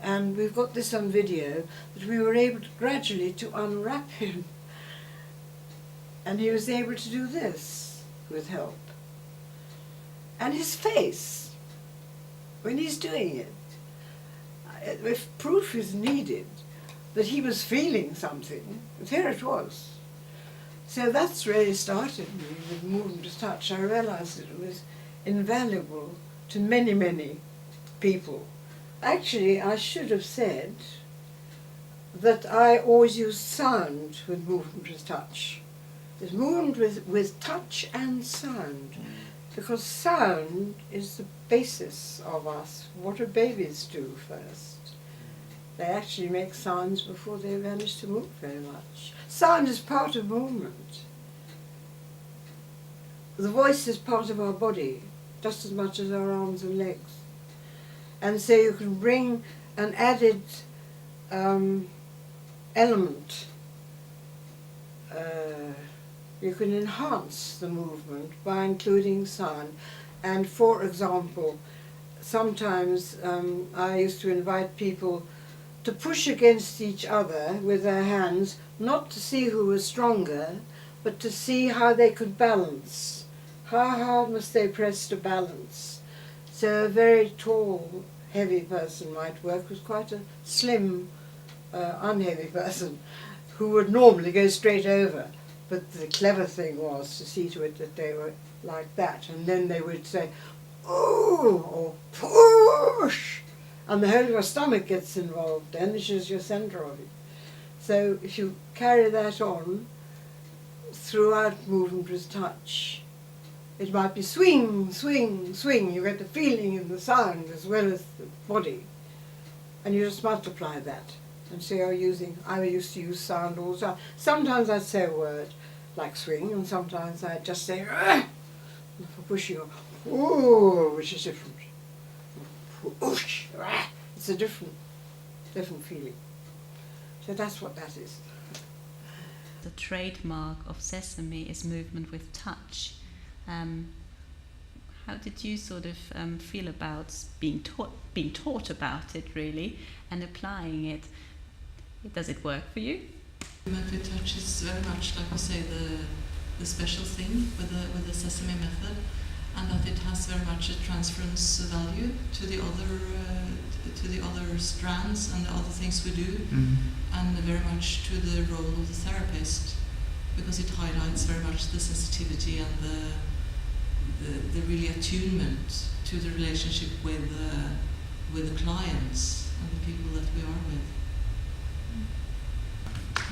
And we've got this on video, that we were able to gradually to unwrap him. And he was able to do this with help. And his face, when he's doing it, if proof is needed that he was feeling something, there it was. So that's really started me with movement to touch. I realized that it was invaluable to many, many people. Actually, I should have said that I always use sound with movement with touch. There's movement with touch and sound, because sound is the basis of us. What do babies do first? They actually make sounds before they manage to move very much. Sound is part of movement. The voice is part of our body, just as much as our arms and legs. And so you can bring an added element. You can enhance the movement by including sound. And for example, sometimes I used to invite people to push against each other with their hands, not to see who was stronger, but to see how they could balance. How hard must they press to balance? So a very tall, heavy person might work with quite a slim, unheavy person who would normally go straight over. But the clever thing was to see to it that they were like that, and then they would say, "Oh," or "push," and the whole of your stomach gets involved then, which is your centre of it. So if you carry that on throughout movement with touch, it might be swing, swing, swing. You get the feeling in the sound as well as the body, and you just multiply that. And so I used to use sound all the time. Sometimes I'd say a word like swing, and sometimes I'd just say "Rah!" for pushing, or "ooh," which is different. "Oosh, rah!" It's a different feeling. So that's what that is. The trademark of Sesame is movement with touch. How did you sort of feel about being taught about it, really, and applying it? Does it work for you? Movement with touch is very much, like we say, the special thing with the Sesame method, and that it has very much a transference value to the other strands and the other things we do, and very much to the role of the therapist, because it highlights very much the sensitivity and the really attunement to the relationship with the clients and the people that we are with.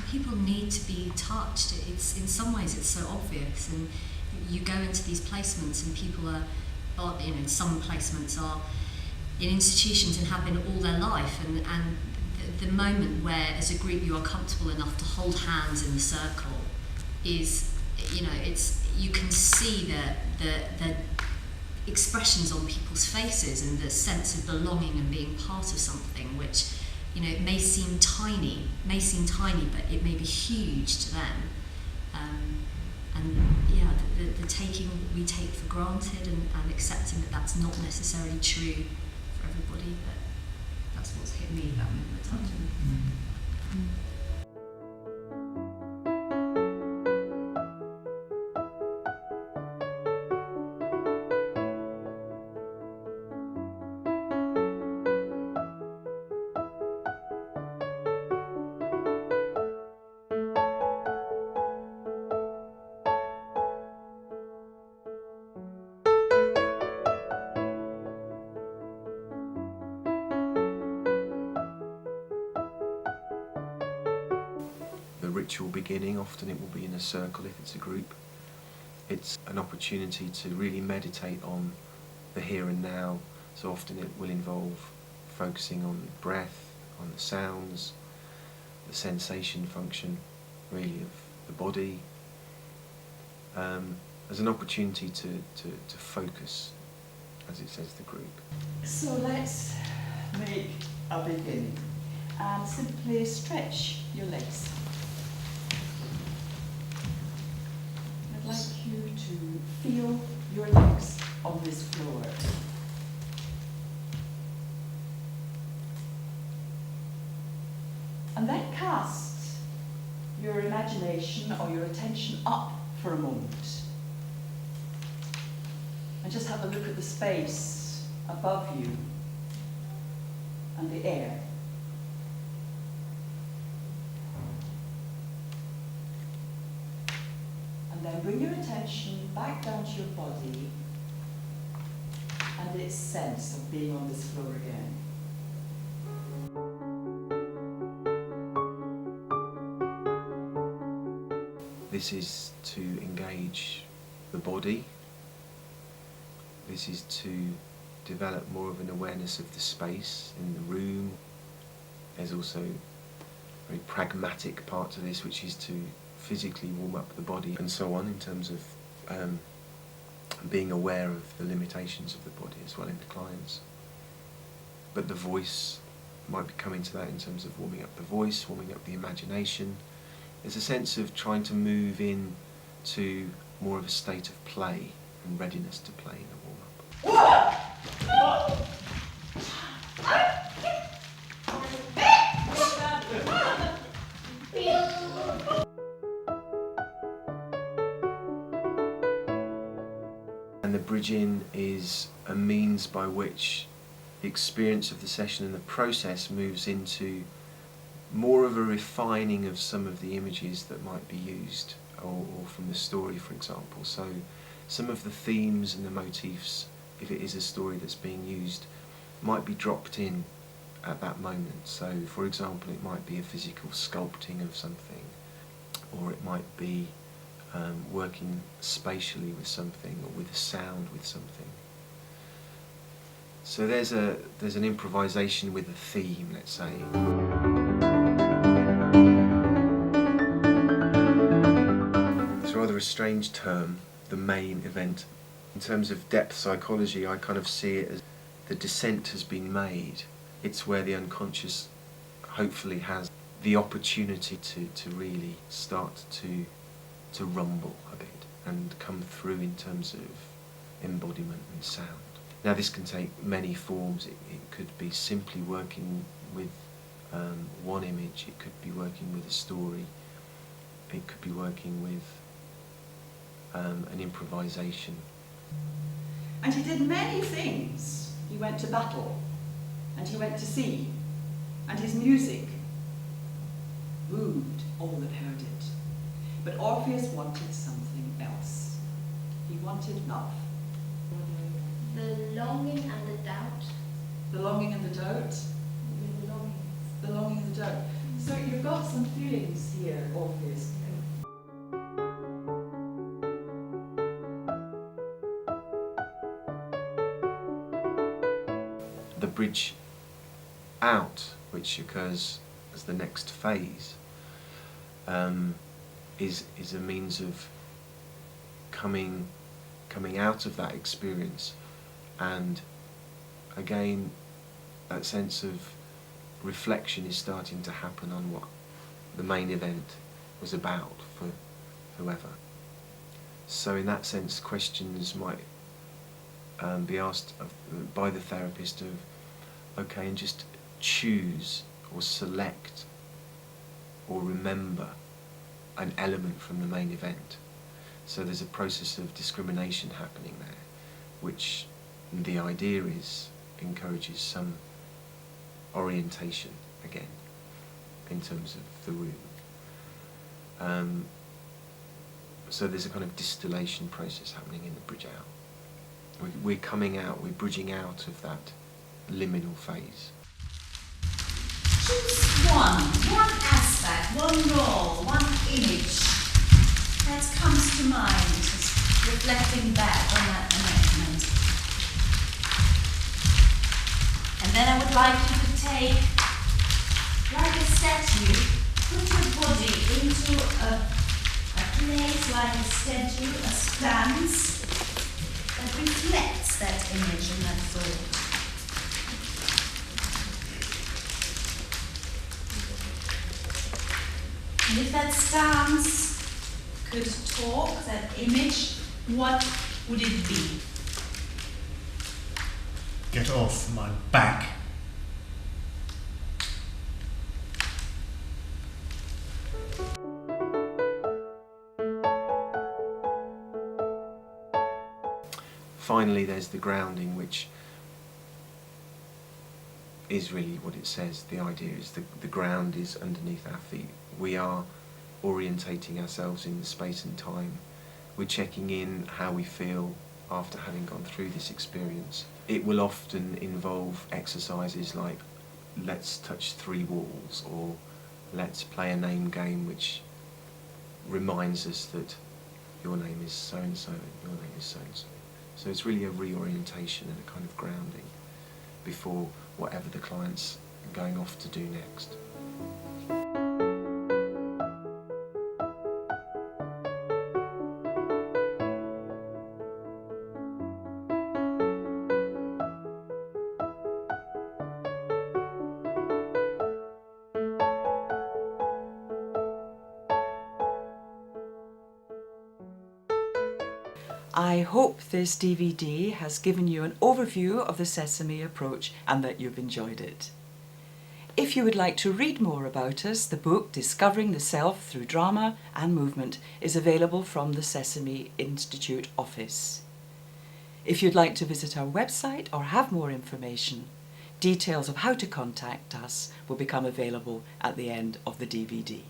People need to be touched. It's in some ways it's so obvious, and you go into these placements and people are some placements are in institutions and have been all their life, and the moment where as a group you are comfortable enough to hold hands in the circle is, you can see the expressions on people's faces and the sense of belonging and being part of something which, it may seem tiny, but it may be huge to them. The taking we take for granted and accepting that that's not necessarily true for everybody, but that's what's hit me about movement touch. The ritual beginning, often it will be in a circle if it's a group. It's an opportunity to really meditate on the here and now, so often it will involve focusing on the breath, on the sounds, the sensation function really of the body, as an opportunity to focus, as it says, the group. So let's make a beginning and simply stretch your legs. I'd like you to feel your legs on this floor. And then cast your imagination or your attention up for a moment. And just have a look at the space above you and the air. And then bring your attention back down to your body and its sense of being on this floor again. This is to engage the body. This is to develop more of an awareness of the space in the room. There's also a very pragmatic part to this, which is to physically warm up the body and so on, in terms of being aware of the limitations of the body as well in the clients. But the voice might be coming to that in terms of warming up the voice, warming up the imagination. There's a sense of trying to move in to more of a state of play and readiness to play in the warm-up. And the bridge-in is a means by which the experience of the session and the process moves into more of a refining of some of the images that might be used, or from the story, for example. So some of the themes and the motifs, if it is a story that's being used, might be dropped in at that moment. So for example, it might be a physical sculpting of something, or it might be working spatially with something, or with a sound with something. So there's an improvisation with a theme, let's say. It's rather a strange term, the main event. In terms of depth psychology, I kind of see it as the descent has been made. It's where the unconscious hopefully has the opportunity to really start to rumble a bit and come through in terms of embodiment and sound. Now this can take many forms. It could be simply working with one image, it could be working with a story, it could be working with an improvisation. And he did many things. He went to battle, and he went to sea, and his music moved all that heard it. But Orpheus wanted something else. He wanted love. The longing and the doubt. The longing and the doubt. The longing. The longing and the doubt. So you've got some feelings here, Orpheus. The bridge out, which occurs as the next phase, is a means of coming out of that experience, and again that sense of reflection is starting to happen on what the main event was about for whoever. So in that sense, questions might be asked by the therapist of, okay, and just choose or select or remember an element from the main event. So there's a process of discrimination happening there, which the idea is encourages some orientation again in terms of the room. So there's a kind of distillation process happening in the bridge out. We're coming out, we're bridging out of that liminal phase. Choose one aspect, one role, one image that comes to mind, just reflecting back on that enactment. And then I would like you to take, like a statue, put your body into a place like a statue, a stance that reflects that image and that thought. And if that stance could talk, that image, what would it be? Get off my back. finally, there's the grounding, which is really what it says. The idea is the ground is underneath our feet. We are orientating ourselves in the space and time. We're checking in how we feel after having gone through this experience. It will often involve exercises like, let's touch 3 walls, or let's play a name game which reminds us that your name is so-and-so and your name is so-and-so. So it's really a reorientation and a kind of grounding before whatever the client's going off to do next. I hope this DVD has given you an overview of the Sesame approach and that you've enjoyed it. If you would like to read more about us, the book Discovering the Self Through Drama and Movement is available from the Sesame Institute office. If you'd like to visit our website or have more information, details of how to contact us will become available at the end of the DVD.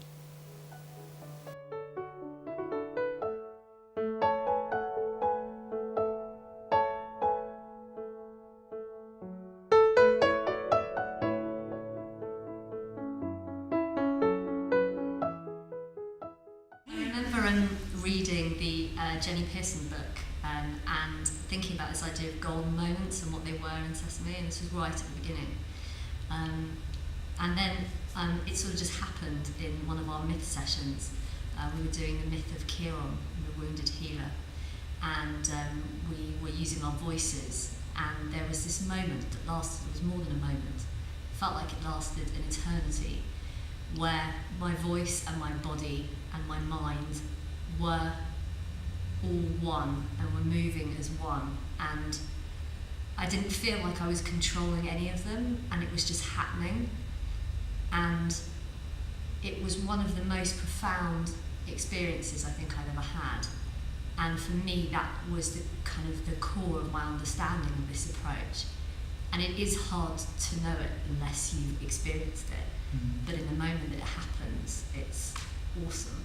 Reading the Jenny Pearson book and thinking about this idea of golden moments and what they were in Sesame, and this was right at the beginning. And then it sort of just happened in one of our myth sessions. We were doing the myth of Chiron, the wounded healer, and we were using our voices, and there was this moment that lasted, it was more than a moment, it felt like it lasted an eternity, where my voice and my body and my mind were all one and were moving as one, and I didn't feel like I was controlling any of them, and it was just happening, and it was one of the most profound experiences I think I've ever had, and for me that was the kind of the core of my understanding of this approach. And it is hard to know it unless you've experienced it, but in the moment that it happens, it's awesome.